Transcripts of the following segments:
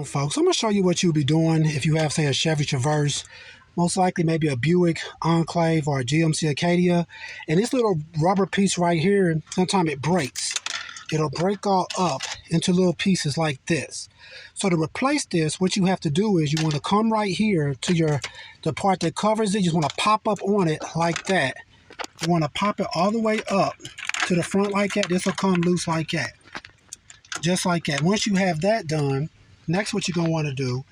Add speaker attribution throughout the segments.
Speaker 1: Folks, I'm going to show you what you'll be doing if you have, say, a Chevy Traverse, most likely maybe a Buick Enclave or a GMC Acadia. And this little rubber piece right here, sometimes it breaks. It'll break all up into little pieces like this. So to replace this, what you have to do is you want to come right here to the part that covers it. You just want to pop up on it like that. You want to pop it all the way up to the front like that. This will come loose like that. Just like that. Once you have that done, next what you're going to want to do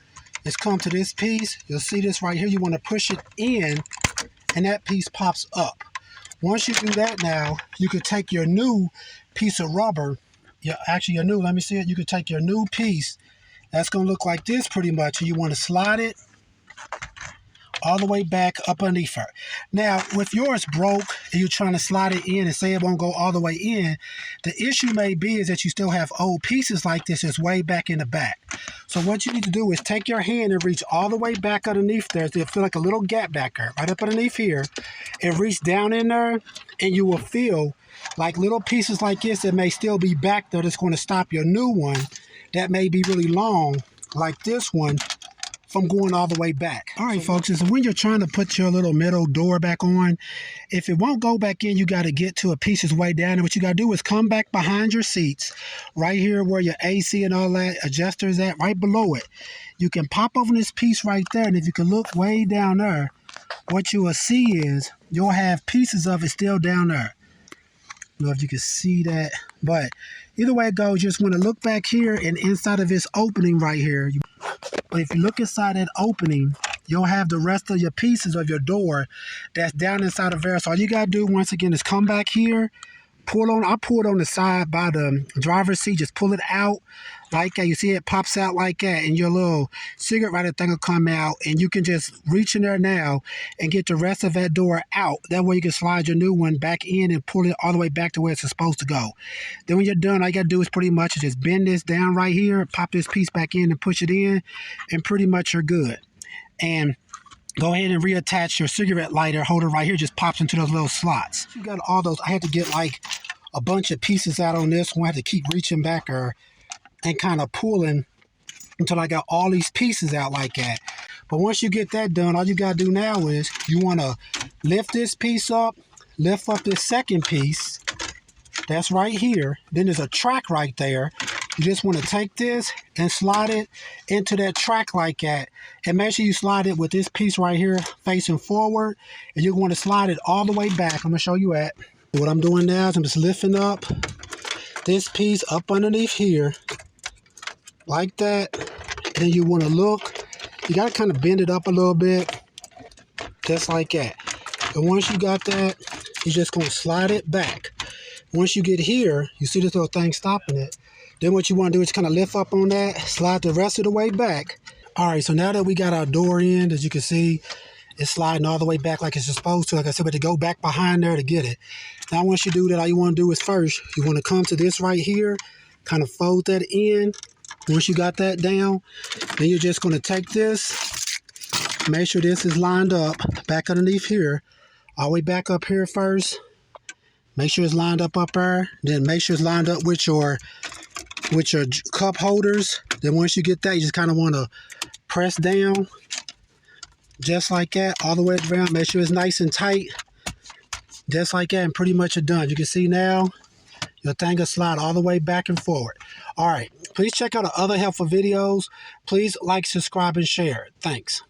Speaker 1: is come to this piece. You'll see this right here. You want to push it in and that piece pops up. Once you do that now, you could take your new piece of rubber. Let me see it. You could take your new piece. That's going to look like this pretty much. And you want to slide it all the way back up underneath her. Now, if yours broke and you're trying to slide it in and say it won't go all the way in, the issue may be is that you still have old pieces like this that's way back in the back. So what you need to do is take your hand and reach all the way back underneath there. You'll feel like a little gap back there, right up underneath here, and reach down in there, and you will feel like little pieces like this that may still be back there that's going to stop your new one that may be really long, like this one, from going all the way back. All right, folks, is when you're trying to put your little middle door back on, if it won't go back in, you got to get to a piece that's way down. And what you got to do is come back behind your seats, right here where your AC and all that adjuster is at, right below it. You can pop over this piece right there, and if you can look way down there, what you will see is you'll have pieces of it still down there. I don't know if you can see that, but either way it goes, you just want to look back here and inside of this opening right here. But if you look inside that opening, you'll have the rest of your pieces of your door that's down inside of there. So all you got to do, once again, is come back here, pull on. I pulled on the side by the driver's seat. Just pull it out like that. You see it pops out like that, and your little cigarette writer thing will come out, and you can just reach in there now and get the rest of that door out. That way you can slide your new one back in and pull it all the way back to where it's supposed to go. Then when you're done, all you got to do is pretty much just bend this down right here, pop this piece back in and push it in, and pretty much you're good. And go ahead and reattach your cigarette lighter holder right here. Just pops into those little slots. You got all those. I had to get like a bunch of pieces out on this one. I had to keep reaching back and kind of pulling until I got all these pieces out like that. But once you get that done, all you got to do now is you want to lift this piece up, lift up this second piece. That's right here. Then there's a track right there. You just want to take this and slide it into that track like that. And make sure you slide it with this piece right here facing forward. And you're going to slide it all the way back. I'm going to show you at. What I'm doing now is I'm just lifting up this piece up underneath here like that. And then you want to look. You got to kind of bend it up a little bit. Just like that. And once you got that, you're just going to slide it back. Once you get here, you see this little thing stopping it. Then what you want to do is kind of lift up on that, slide the rest of the way back. All right, so now that we got our door in, as you can see, it's sliding all the way back like it's supposed to. Like I said, but to go back behind there to get it. Now, once you do that, all you want to do is first, you want to come to this right here, kind of fold that in. Once you got that down, then you're just going to take this, make sure this is lined up back underneath here, all the way back up here first. Make sure it's lined up there. Then make sure it's lined up with your cup holders. Then once you get that, you just kind of want to press down just like that all the way around. Make sure it's nice and tight just like that, and pretty much you're done. You can see now your thing will slide all the way back and forward. All right, please check out our other helpful videos. Please like, subscribe, and share. Thanks.